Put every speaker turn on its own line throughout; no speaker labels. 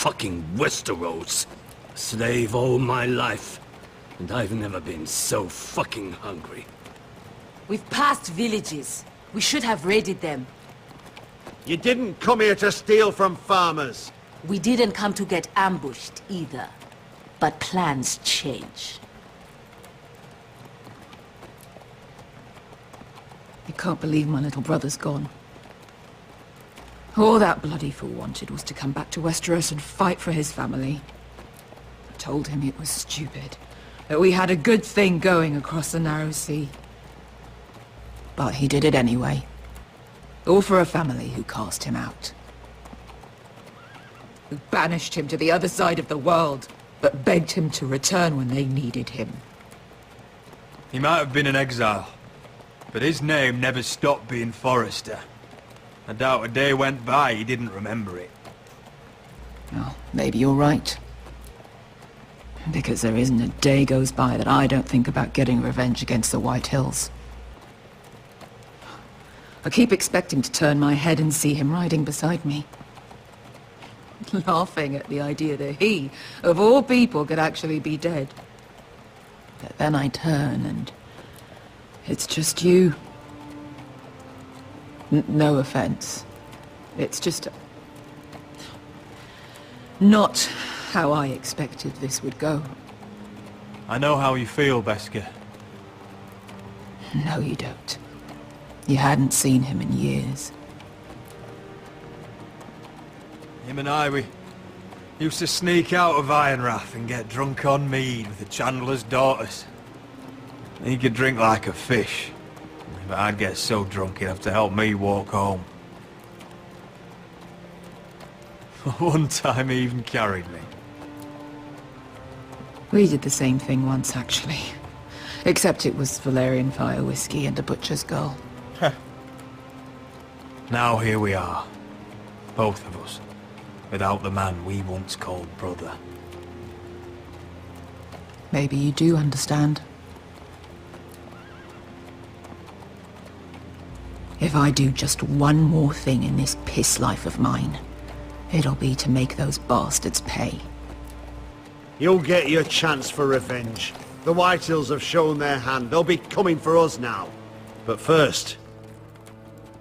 fucking Westeros. Slave all my life, and I've never been so fucking hungry.
We've passed villages. We should have raided them.
You didn't come here to steal from farmers.
We didn't come to get ambushed either. But plans change.
I can't believe my little brother's gone. All that bloody fool wanted was to come back to Westeros and fight for his family. I told him it was stupid, that we had a good thing going across the narrow sea. But he did it anyway. All for a family who cast him out. Who banished him to the other side of the world, but begged him to return when they needed him.
He might have been in exile, but his name never stopped being Forrester. I doubt a day went by he didn't remember it.
Well, maybe you're right. Because there isn't a day goes by that I don't think about getting revenge against the White Hills. I keep expecting to turn my head and see him riding beside me. Laughing at the idea that he, of all people, could actually be dead. But then I turn and it's just you. No offense. It's just not how I expected this would go.
I know how you feel, Beskar.
No, you don't. You hadn't seen him in years.
Him and I, we used to sneak out of Ironrath and get drunk on mead with the Chandler's daughters. He could drink like a fish, but I'd get so drunk he'd have to help me walk home. One time he even carried me.
We did the same thing once, actually. Except it was Valerian fire whiskey and a butcher's girl.
Now here we are, both of us, without the man we once called brother.
Maybe you do understand. If I do just one more thing in this piss life of mine, it'll be to make those bastards pay.
You'll get your chance for revenge. The Whitehills have shown their hand. They'll be coming for us now. But first,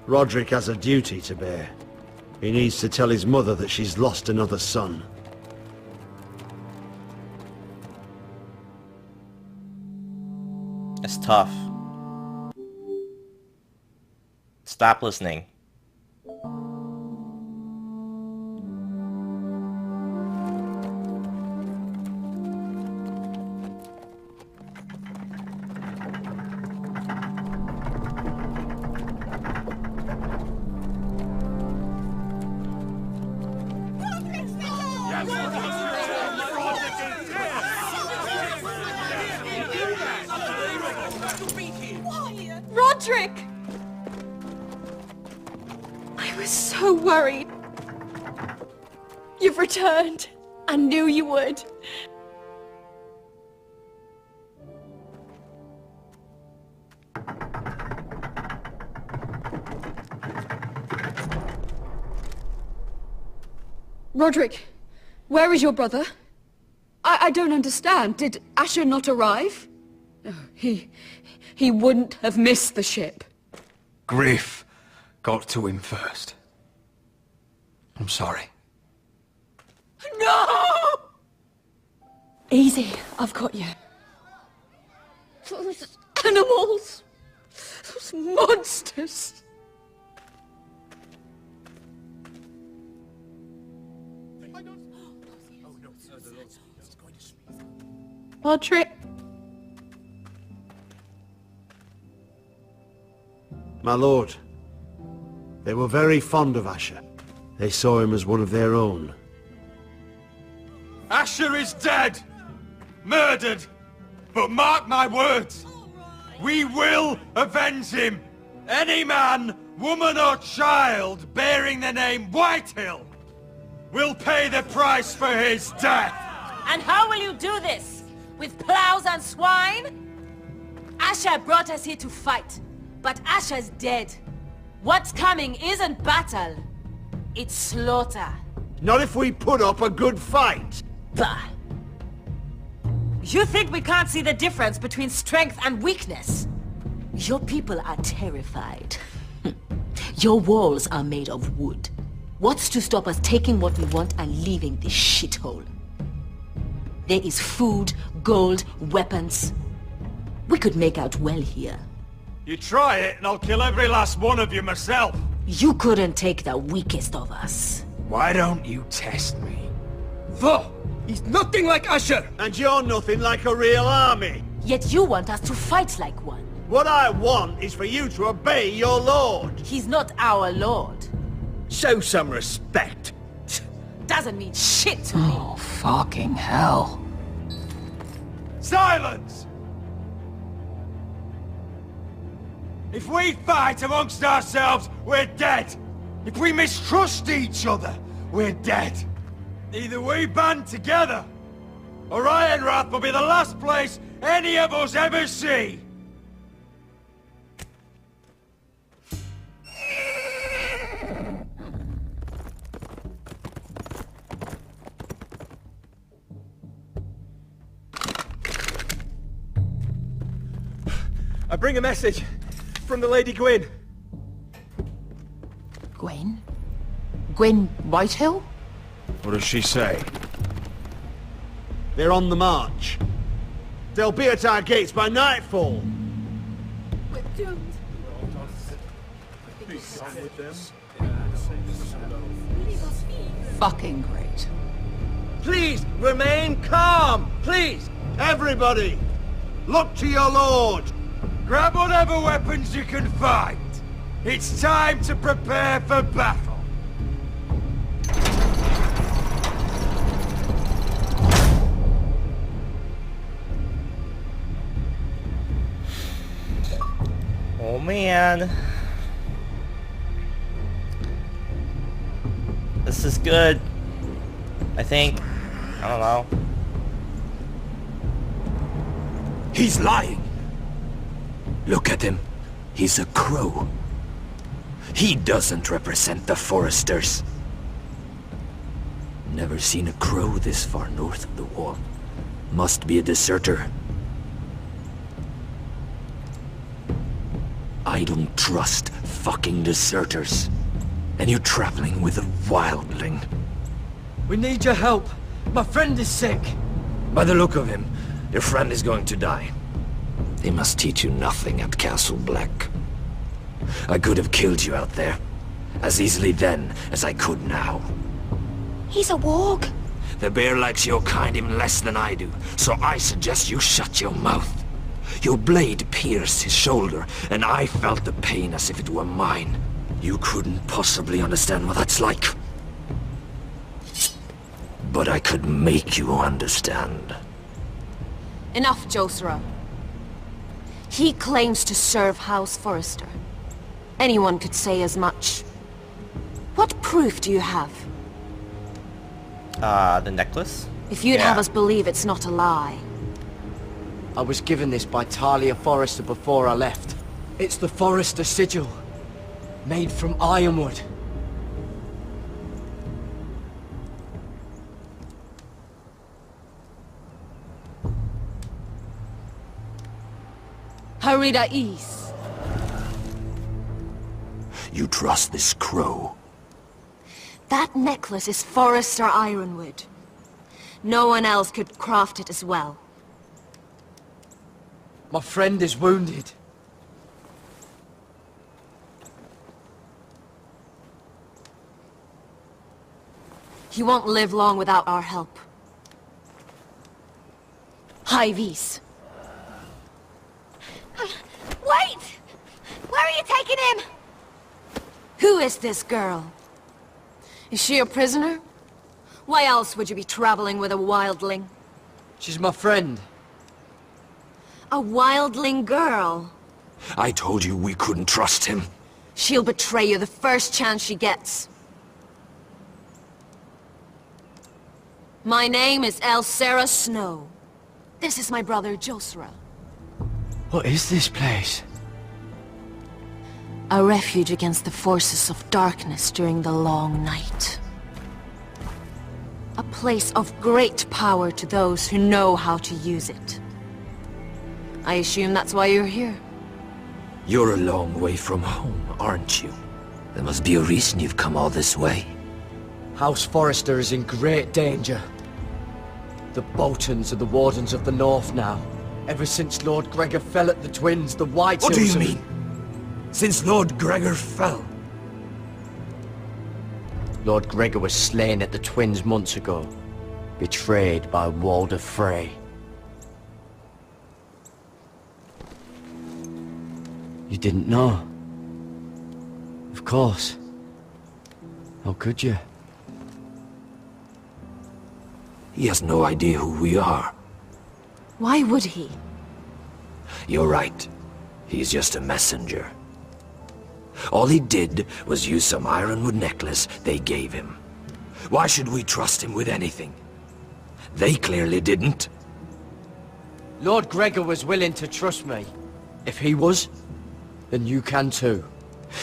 Rodrick has a duty to bear. He needs to tell his mother that she's lost another son.
It's tough. Stop listening.
Rodrick! I was so worried. You've returned. I knew you would. Rodrick, where is your brother? I don't understand. Did Asher not arrive? No, he wouldn't have missed the ship.
Griff got to him first. I'm sorry.
No! Easy, I've got you. Those animals, those monsters. Rodrick.
My lord, they were very fond of Asher. They saw him as one of their own.
Asher is dead! Murdered! But mark my words! We will avenge him! Any man, woman or child bearing the name Whitehill will pay the price for his death!
And how will you do this? With plows and swine? Asher brought us here to fight, but Asher's dead. What's coming isn't battle, it's slaughter.
Not if we put up a good fight.
Bah! You think we can't see the difference between strength and weakness? Your people are terrified. Your walls are made of wood. What's to stop us taking what we want and leaving this shithole? There is food, gold, weapons. We could make out well here.
You try it and I'll kill every last one of you myself.
You couldn't take the weakest of us.
Why don't you test me? For he's nothing like Asher!
And you're nothing like a real army.
Yet you want us to fight like one.
What I want is for you to obey your lord.
He's not our lord.
Show some respect.
Doesn't mean shit to me.
Oh, fucking hell.
Silence! If we fight amongst ourselves, we're dead. If we mistrust each other, we're dead. Either we band together, or Ironrath will be the last place any of us ever see.
I bring a message from the Lady Gwyn.
Gwen? Gwen Whitehill?
What does she say?
They're on the march. They'll be at our gates by nightfall.
We're doomed.
Fucking great.
Please, remain calm! Please!
Everybody, look to your lord.
Grab whatever weapons you can find. It's time to prepare for battle.
Oh man. This is good. I think. I don't know.
He's lying. Look at him. He's a crow. He doesn't represent the Forresters. Never seen a crow this far north of the wall. Must be a deserter. I don't trust fucking deserters. And you're traveling with a wildling.
We need your help. My friend is sick.
By the look of him, your friend is going to die. They must teach you nothing at Castle Black. I could have killed you out there, as easily then as I could now.
He's a warg.
The bear likes your kind even less than I do, so I suggest you shut your mouth. Your blade pierced his shoulder, and I felt the pain as if it were mine. You couldn't possibly understand what that's like. But I could make you understand.
Enough, Josra. He claims to serve House Forrester. Anyone could say as much. What proof do you have?
The necklace?
If you'd have us believe it's not a lie.
I was given this by Talia Forrester before I left. It's the Forrester sigil. Made from ironwood.
Harida East.
You trust this crow?
That necklace is Forrester ironwood. No one else could craft it as well.
My friend is wounded.
He won't live long without our help. Hyvis.
Wait! Where are you taking him?
Who is this girl? Is she a prisoner? Why else would you be traveling with a wildling?
She's my friend.
A wildling girl?
I told you we couldn't trust him.
She'll betray you the first chance she gets. My name is Elsera Snow. This is my brother Josra.
What is this place?
A refuge against the forces of darkness during the long night. place of great power to those who know how to use it. I assume that's why you're here.
You're a long way from home, aren't you? There must be a reason you've come all this way.
House Forrester is in great danger. The Boltons are the Wardens of the North now. Ever since Lord Gregor fell at the Twins, the White
What do you
Hills
mean? Since Lord Gregor fell?
Lord Gregor was slain at the Twins months ago. Betrayed by Walder Frey. You didn't know? Of course. How could you?
He has no idea who we are.
Why would he?
You're right. He's just a messenger. All he did was use some ironwood necklace they gave him. Why should we trust him with anything? They clearly didn't.
Lord Gregor was willing to trust me. If he was, then you can too.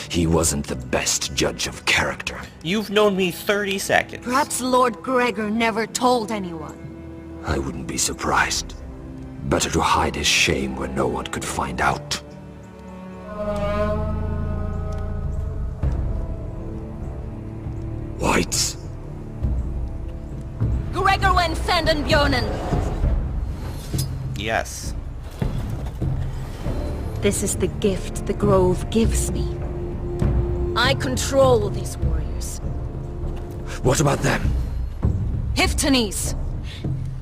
He wasn't the best judge of character.
You've known me 30 seconds.
Perhaps Lord Gregor never told anyone.
I wouldn't be surprised. Better to hide his shame where no one could find out. Whites.
Gregor went senden Björnen.
Yes.
This is the gift the Grove gives me. I control these warriors.
What about them?
Hiftanes!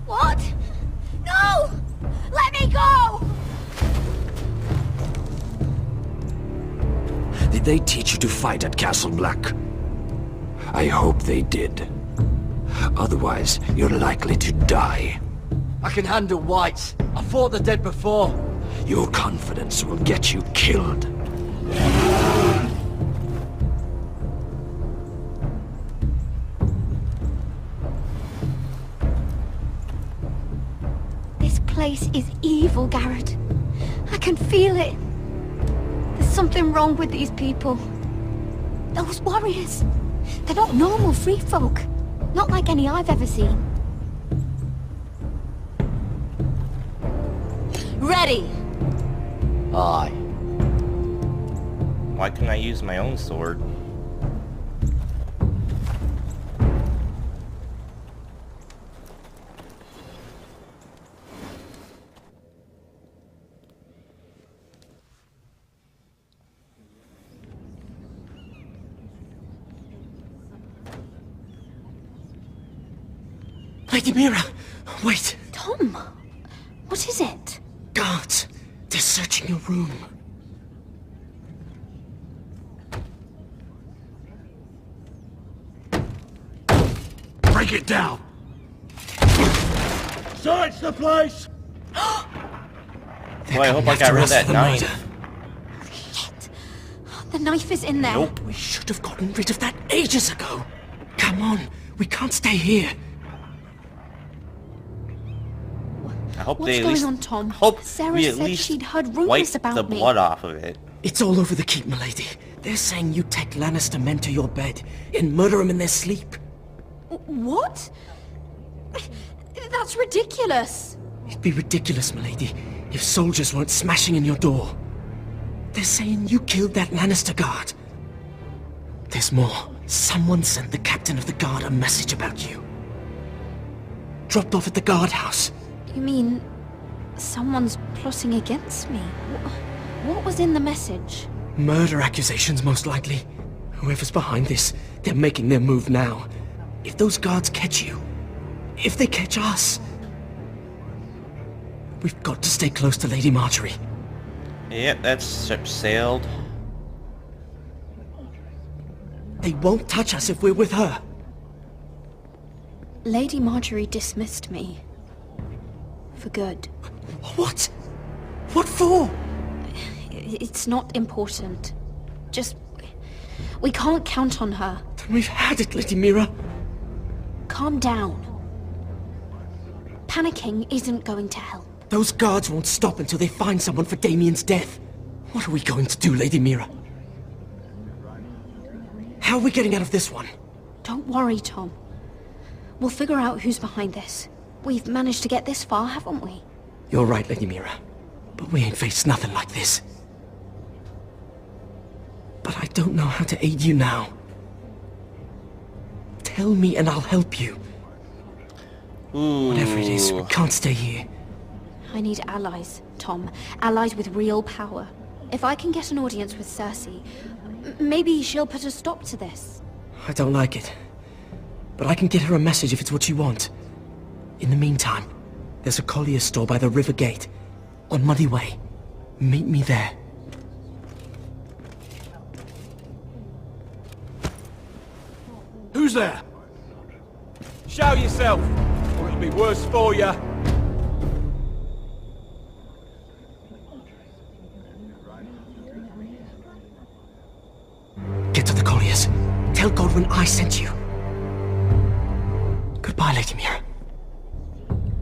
What? No! Let me go!
Did they teach you to fight at Castle Black? I hope they did. Otherwise, you're likely to die.
I can handle Whites. I fought the dead before.
Your confidence will get you killed.
This place is evil, Gared. I can feel it. There's something wrong with these people. Those warriors. They're not normal free folk. Not like any I've ever seen.
Ready!
Aye.
Why couldn't I use my own sword?
Lady Mira, wait.
Tom, what is it?
Guards, they're searching your room.
Break it down! Search the place!
Well, I hope I got rid of that knife.
Shit. The knife is in there.
Nope.
We should have gotten rid of that ages ago. Come on, we can't stay here.
I hope
What's
they at
going
least
on, Tom?
hope
Sarah
we at
said
least
she'd heard
wipe
rumors about
the
me.
blood off of it.
It's all over the keep, milady. They're saying you take Lannister men to your bed and murder them in their sleep.
What? That's ridiculous.
It'd be ridiculous, milady, if soldiers weren't smashing in your door. They're saying you killed that Lannister guard. There's more. Someone sent the captain of the guard a message about you. Dropped off at the guardhouse.
You mean someone's plotting against me? What was in the message?
Murder accusations, most likely. Whoever's behind this, they're making their move now. If those guards catch you, if they catch us, we've got to stay close to Lady Marjorie.
Yep, that ship sailed.
They won't touch us if we're with her.
Lady Marjorie dismissed me. For good.
What? What for?
It's not important. Just... we can't count on her.
Then we've had it, Lady Mira.
Calm down. Panicking isn't going to help.
Those guards won't stop until they find someone for Damien's death. What are we going to do, Lady Mira? How are we getting out of this one?
Don't worry, Tom. We'll figure out who's behind this. We've managed to get this far, haven't we?
You're right, Lady Mira. But we ain't faced nothing like this. But I don't know how to aid you now. Tell me and I'll help you.
Ooh.
Whatever it is, we can't stay here.
I need allies, Tom. Allies with real power. If I can get an audience with Cersei, maybe she'll put a stop to this.
I don't like it. But I can get her a message if it's what you want. In the meantime, there's a collier's store by the river gate. On Muddy Way. Meet me there.
Who's there? Show yourself, or it'll be worse for you.
Get to the colliers. Tell Godwin I sent you. Goodbye, Lady Mira.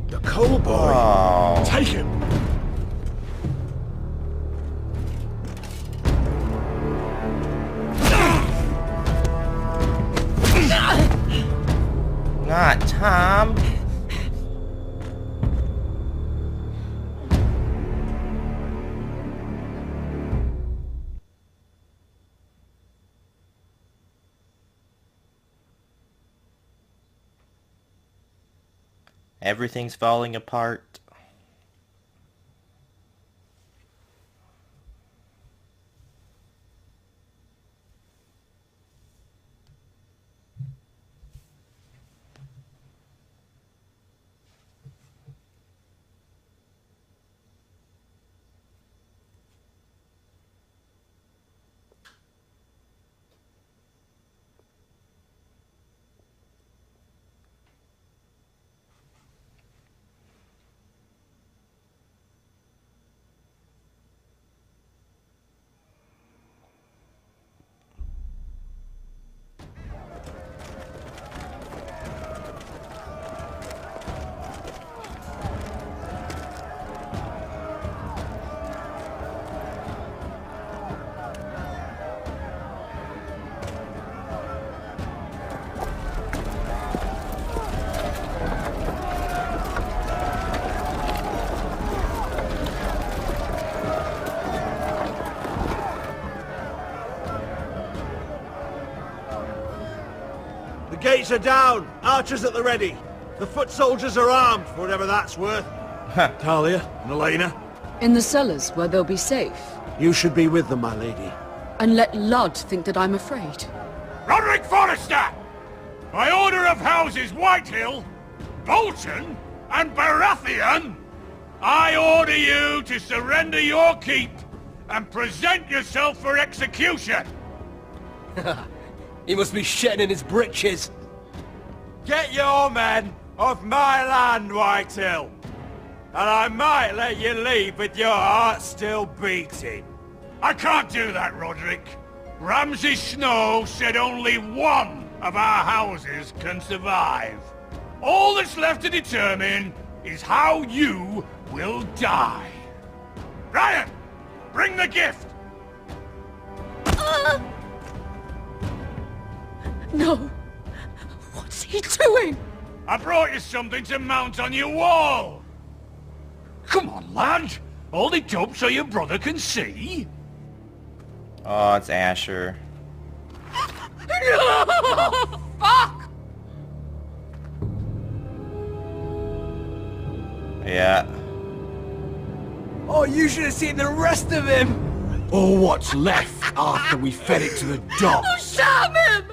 The coal boy.
Oh.
Take him.
Not Tom. Everything's falling apart.
The gates are down. Archers at the ready. The foot soldiers are armed, for whatever that's worth. Talia and Elena,
In the cellars, where they'll be safe.
you should be with them, my lady.
And let Ludd think that I'm afraid.
Rodrick Forrester! By order of Houses Whitehill, Bolton, and Baratheon, I order you to surrender your keep and present yourself for execution.
He must be shitting in his britches.
Get your men off my land, Whitehill, and I might let you leave with your heart still beating. I can't do that, Rodrick. Ramsay Snow said only one of our houses can survive. All that's left to determine is how you will die. Ryan, bring the gift!
No. What's he doing?
I brought you something to mount on your wall. Come on, lad. Hold it up so your brother can see.
Oh, it's Asher.
Fuck!
Yeah.
Oh, you should have seen the rest of him!
Or what's left after we fed it to the dogs.
Damn him!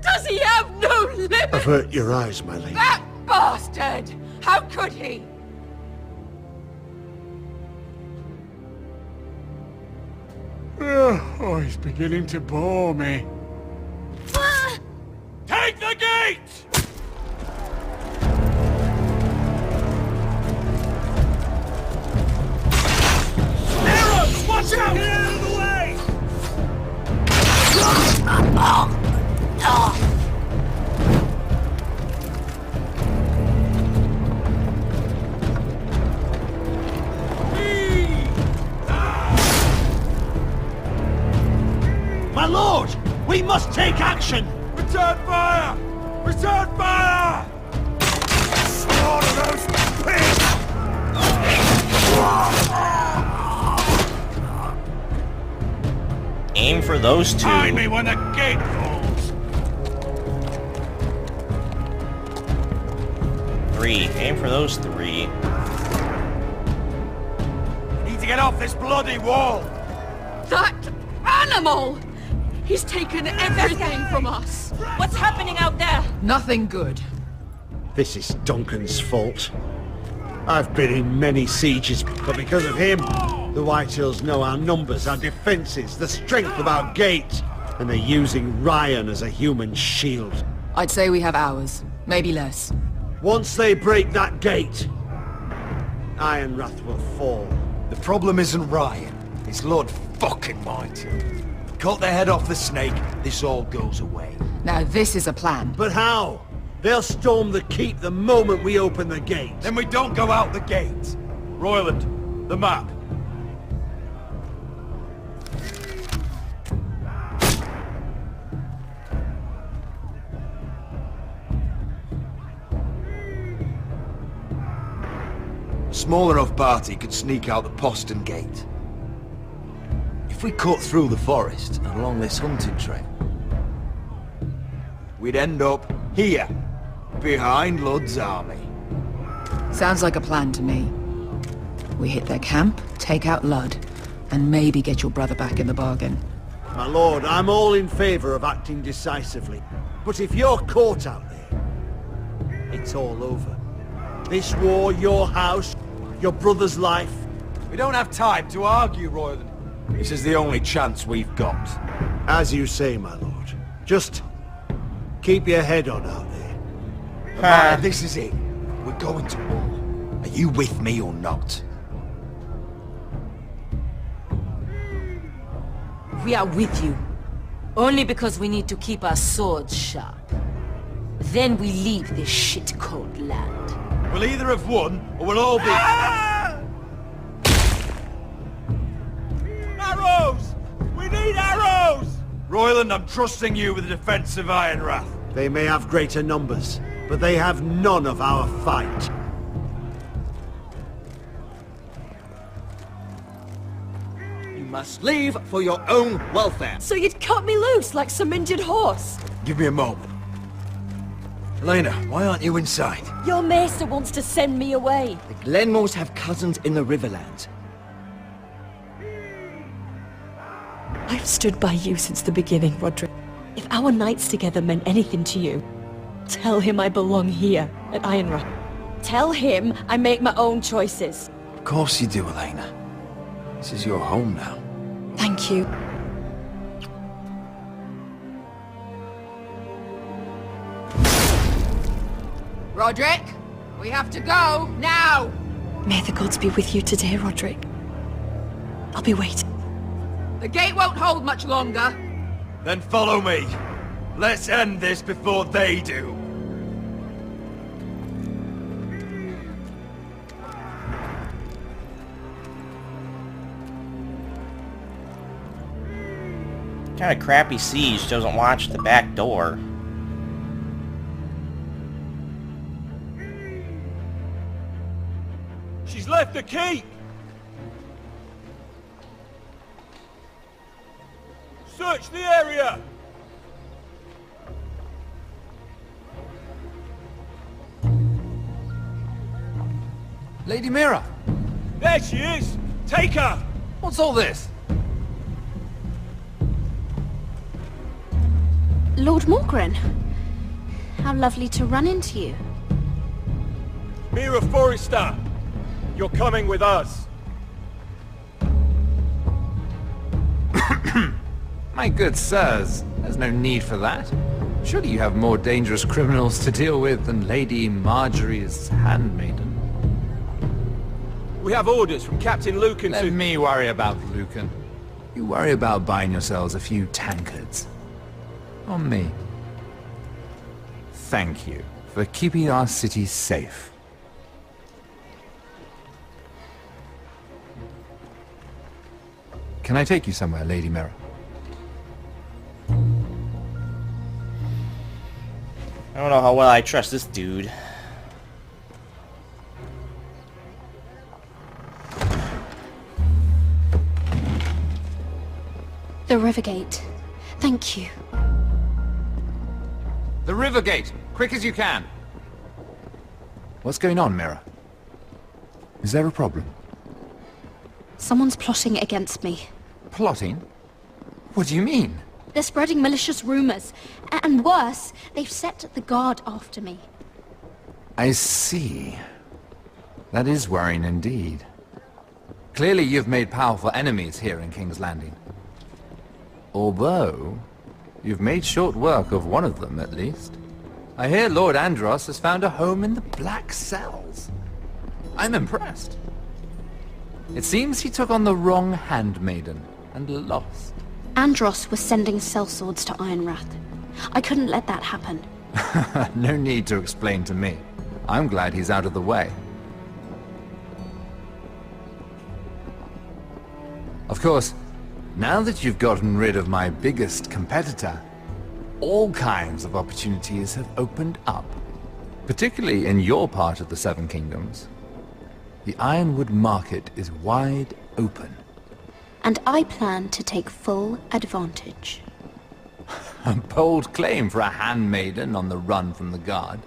Does he have no limit?
Avert your eyes, my lady.
That bastard! How could he?
Oh, he's beginning to bore me. Take the gate! Arrows! Watch out! Get out of the way!
My lord! We must take action!
Return fire! Return fire!
Aim for those two.
Find me when the gate falls.
3. Aim for those 3.
Need to get off this bloody wall.
That animal! He's taken everything from us.
What's happening out there?
Nothing good.
This is Duncan's fault. I've been in many sieges, but because of him, the Whitehills know our numbers, our defenses, the strength of our gate, and they're using Ryan as a human shield.
I'd say we have hours, maybe less.
Once they break that gate, Ironrath will fall.
The problem isn't Ryan. It's Lord fucking Whitehill. Cut the head off the snake, this all goes away.
Now this is a plan.
But how? They'll storm the keep the moment we open the gate.
Then we don't go out the gate. Royland, the map. A small enough party could sneak out the postern gate. If we cut through the forest and along this hunting trail, we'd end up here, behind Lud's army.
Sounds like a plan to me. We hit their camp, take out Lud, and maybe get your brother back in the bargain.
My lord, I'm all in favor of acting decisively. But if you're caught out there, it's all over. This war, your house, your brother's life.
We don't have time to argue, Royland. This is the only chance we've got.
As you say, my lord. Just keep your head on out there.
Amaya, this is it. We're going to war. Are you with me or not?
We are with you. Only because we need to keep our swords sharp. Then we leave this shit-cold land.
We'll either have won, or we'll all be... Arrows! We need arrows! Royland, I'm trusting you with the defense of Ironrath.
They may have greater numbers, but they have none of our fight.
You must leave for your own welfare.
So you'd cut me loose like some injured horse?
Give me a moment. Elena, why aren't you inside?
Your maester wants to send me away.
The Glenmores have cousins in the Riverlands.
I've stood by you since the beginning, Rodrick. If our nights together meant anything to you, tell him I belong here, at Ironrath.
Tell him I make my own choices.
Of course you do, Elena. This is your home now.
Thank you.
Rodrick, we have to go, now!
May the gods be with you today, Rodrick. I'll be waiting.
The gate won't hold much longer.
Then follow me. Let's end this before they do.
What kind of crappy siege doesn't watch the back door?
She's left the keep! Search the area!
Lady Mira!
There she is! Take her!
What's all this?
Lord Morgren, how lovely to run into you.
Mira Forrester! You're coming with us!
My good sirs, there's no need for that. Surely you have more dangerous criminals to deal with than Lady Marjorie's handmaiden.
We have orders from Captain Lucan
Let
to...
me worry about Lucan. You worry about buying yourselves a few tankards. On me. Thank you for keeping our city safe. Can I take you somewhere, Lady Mira?
I don't know how well I trust this dude.
The Rivergate. Thank you.
The Rivergate! Quick as you can! What's going on, Mira? Is there a problem?
Someone's plotting against me.
Plotting? What do you mean?
They're spreading malicious rumors. And worse, they've set the guard after me.
I see. That is worrying indeed. Clearly you've made powerful enemies here in King's Landing. Although, you've made short work of one of them, at least. I hear Lord Andros has found a home in the Black Cells. I'm impressed. It seems he took on the wrong handmaiden and lost.
Andros was sending sellswords to Ironrath. I couldn't let that happen.
No need to explain to me. I'm glad he's out of the way. Of course, now that you've gotten rid of my biggest competitor, all kinds of opportunities have opened up. Particularly in your part of the Seven Kingdoms. The Ironwood market is wide open.
And I plan to take full advantage.
A bold claim for a handmaiden on the run from the guard.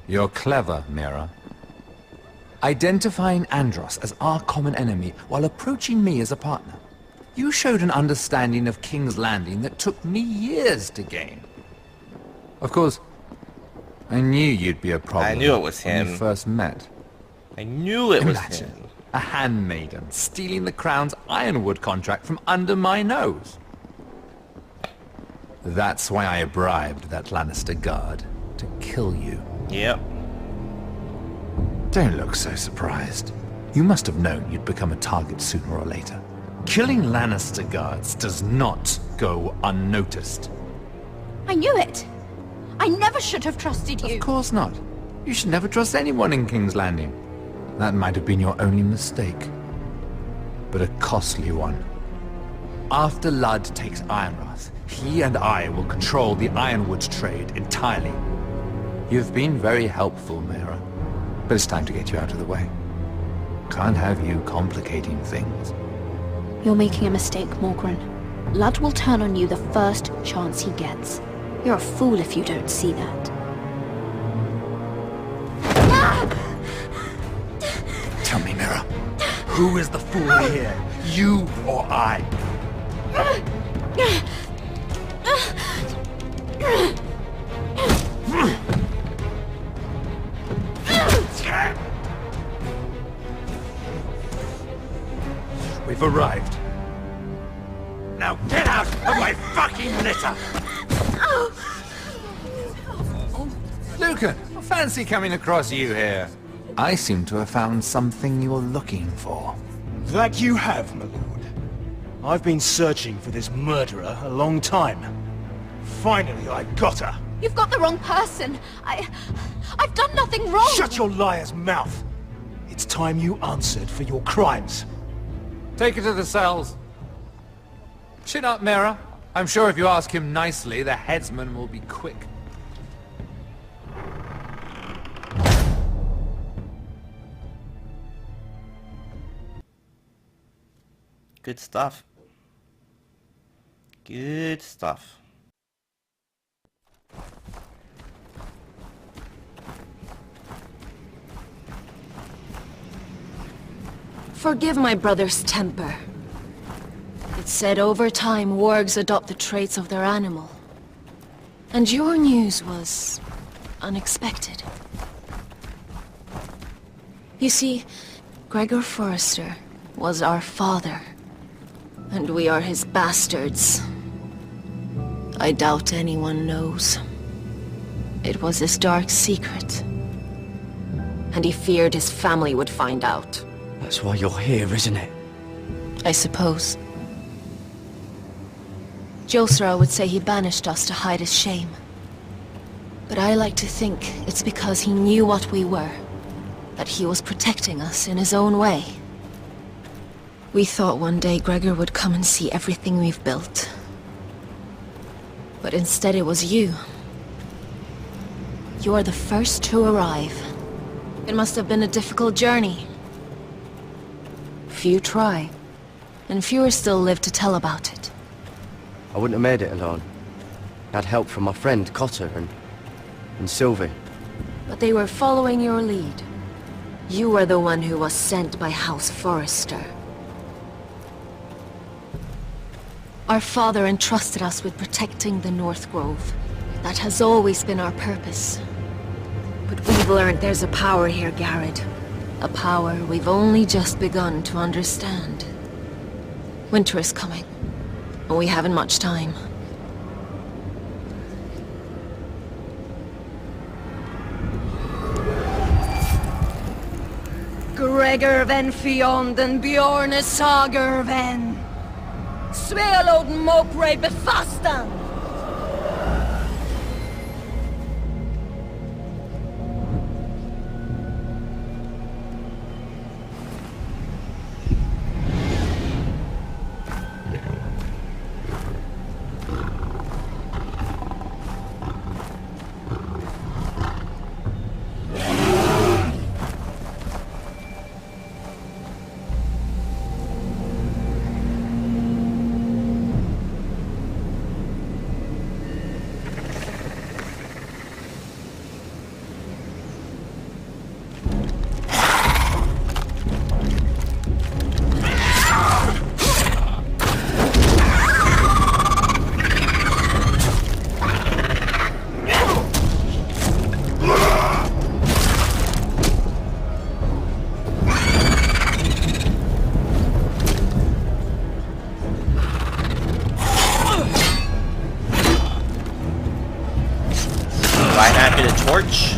You're clever, Mira. Identifying Andros as our common enemy while approaching me as a partner. You showed an understanding of King's Landing that took me years to gain. Of course, I knew you'd be a problem.
I knew it was him.
When we first met.
I knew it was
Imagine
him.
a handmaiden stealing the Crown's Ironwood contract from under my nose. That's why I bribed that Lannister guard to kill you.
Yep.
Don't look so surprised. You must have known you'd become a target sooner or later. Killing Lannister guards does not go unnoticed.
I knew it! I never should have trusted you!
Of course not. You should never trust anyone in King's Landing. That might have been your only mistake. But a costly one. After Ludd takes Ironrath, he and I will control the Ironwood trade entirely. You've been very helpful, Mira. But it's time to get you out of the way. Can't have you complicating things.
You're making a mistake, Morgryn. Ludd will turn on you the first chance he gets. You're a fool if you don't see that.
Tell me, Mira, who is the fool here? You or I? We've arrived. Now get out of my fucking litter! Lucan, I fancy coming across you here. I seem to have found something you're looking for.
That you have, my lord. I've been searching for this murderer a long time. Finally, I got her.
You've got the wrong person. I've done nothing wrong.
Shut your liar's mouth. It's time you answered for your crimes.
Take her to the cells. Chin up, Mira. I'm sure if you ask him nicely, the headsman will be quick.
Good stuff. Good stuff.
Forgive my brother's temper. It's said over time wargs adopt the traits of their animal. And your news was unexpected. You see, Gregor Forrester was our father, and we are his bastards. I doubt anyone knows. It was his dark secret, and he feared his family would find out.
That's why you're here, isn't it?
I suppose. Josra would say he banished us to hide his shame. But I like to think it's because he knew what we were, that he was protecting us in his own way. We thought one day Gregor would come and see everything we've built. But instead it was you. You are the first to arrive. It must have been a difficult journey. Few try, and fewer still live to tell about it.
I wouldn't have made it alone. I had help from my friend Cotter and Sylvie.
But they were following your lead. You were the one who was sent by House Forrester. Our father entrusted us with protecting the North Grove. That has always been our purpose. But we've learned there's a power here, Gared. A power we've only just begun to understand. Winter is coming, and we haven't much time. Gregor ven Fionden Bjorne Sager ven Svealoden Mopre Befastan.
Right after the torch.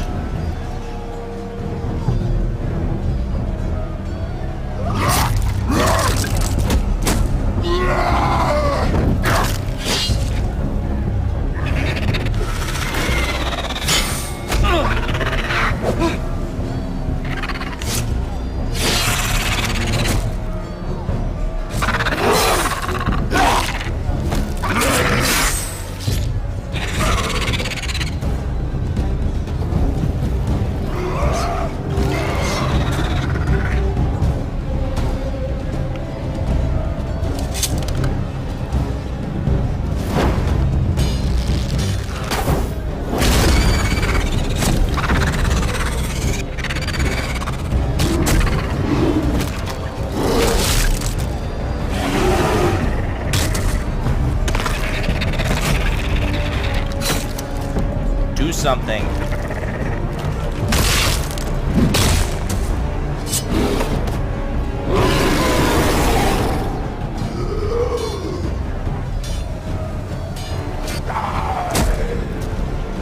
Something.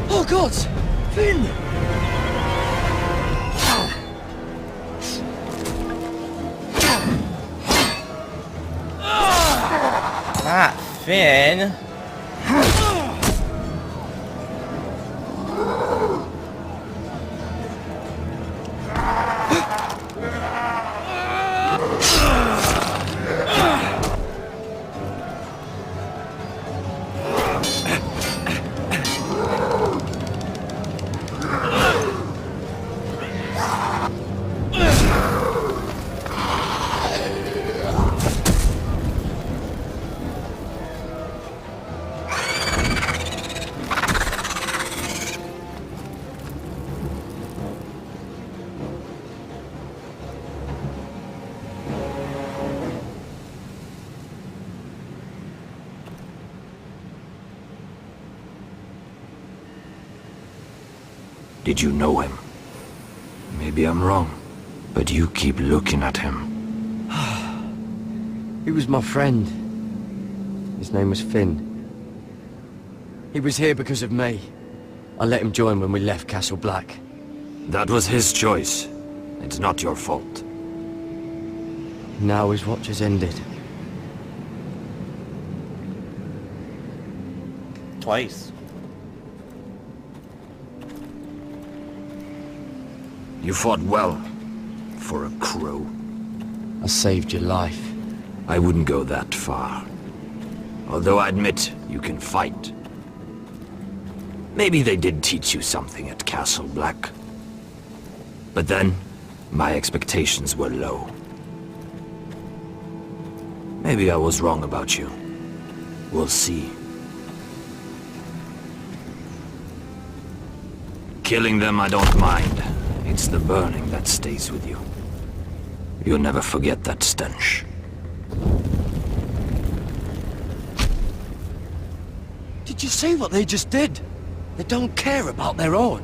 Oh God! Finn!
Ah, Finn.
Did you know him? Maybe I'm wrong, but you keep looking at him.
He was my friend. His name was Finn. He was here because of me. I let him join when we left Castle Black.
That was his choice. It's not your fault.
Now his watch has ended.
Twice.
You fought well, for a crow.
I saved your life.
I wouldn't go that far. Although I admit, you can fight. Maybe they did teach you something at Castle Black. But then, my expectations were low. Maybe I was wrong about you. We'll see. Killing them I don't mind. It's the burning that stays with you. You'll never forget that stench.
Did you see what they just did? They don't care about their own.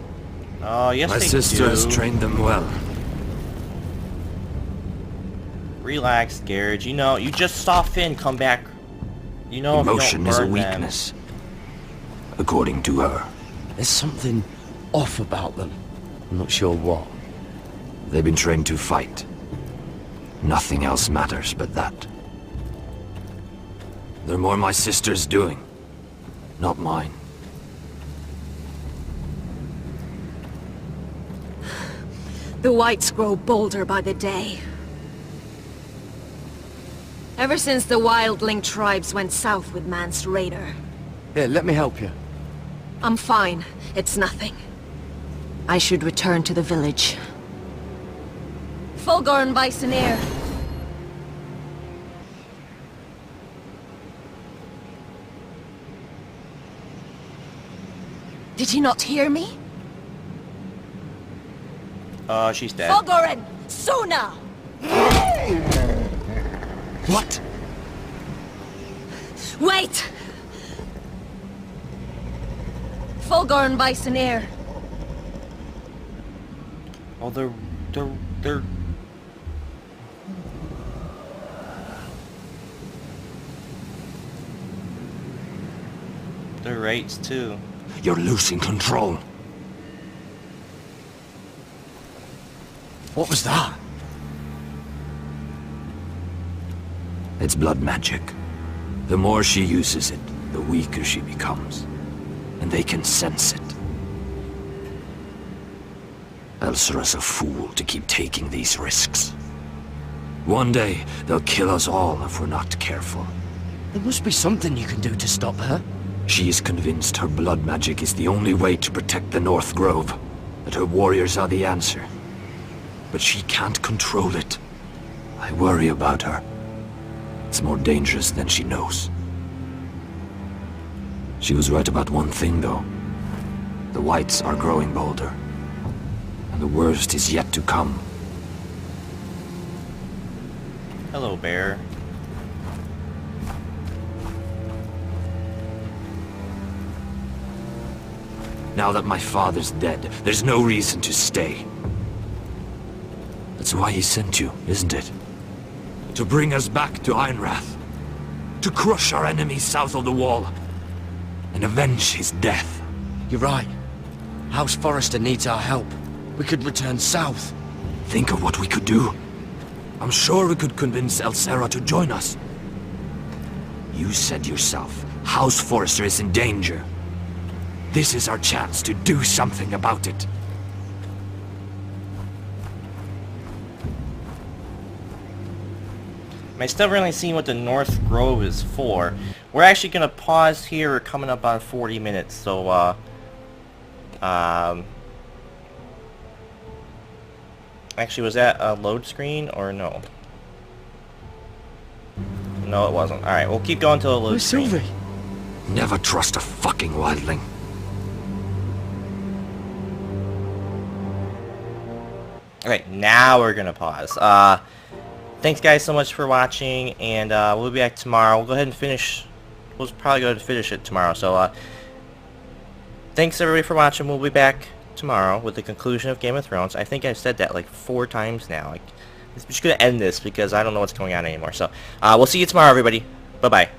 Oh, yes
My
they
sister has
do.
trained them well.
Relax, Gared. You know, you just saw Finn come back. You know,
Emotion
if
is
you
a
don't burn them.
weakness. According to her.
There's something off about them. I'm not sure what.
They've been trained to fight. Nothing else matters but that. They're more my sister's doing, not mine.
The whites grow bolder by the day. Ever since the wildling tribes went south with Man's raider.
Here, let me help you.
I'm fine. It's nothing. I should return to the village. Fulgur and Bisoneer. Did you not hear me?
She's dead.
Fulgur, Suna!
What?
Wait! Fulgur and Bisoneer.
Oh, they're... They're rates too.
You're losing control.
What was that?
It's blood magic. The more she uses it, the weaker she becomes. And they can sense it. Elsera's a fool to keep taking these risks. One day, they'll kill us all if we're not careful.
There must be something you can do to stop her.
She is convinced her blood magic is the only way to protect the North Grove, that her warriors are the answer. But she can't control it. I worry about her. It's more dangerous than she knows. She was right about one thing, though. The whites are growing bolder. And the worst is yet to come.
Hello, bear.
Now that my father's dead, there's no reason to stay. That's why he sent you, isn't it? To bring us back to Ironrath. To crush our enemies south of the Wall. And avenge his death.
You're right. House Forrester needs our help. We could return south.
Think of what we could do. I'm sure we could convince Elsera to join us. You said yourself, House Forrester is in danger. This is our chance to do something about it.
I still really seen what the North Grove is for. We're actually gonna pause here. We're coming up on 40 minutes, so actually, was that a load screen or no? No, it wasn't. Alright, we'll keep going till the load screen.
Sylvie?
Never trust a fucking wildling.
Okay, now we're gonna pause. Thanks guys so much for watching, and we'll be back tomorrow. We'll go ahead and finish. We'll probably go ahead and finish it tomorrow. So thanks everybody for watching. We'll be back tomorrow with the conclusion of Game of Thrones. I think I've said that like 4 times now. Like, I'm just gonna end this because I don't know what's going on anymore. So we'll see you tomorrow, everybody. Bye bye.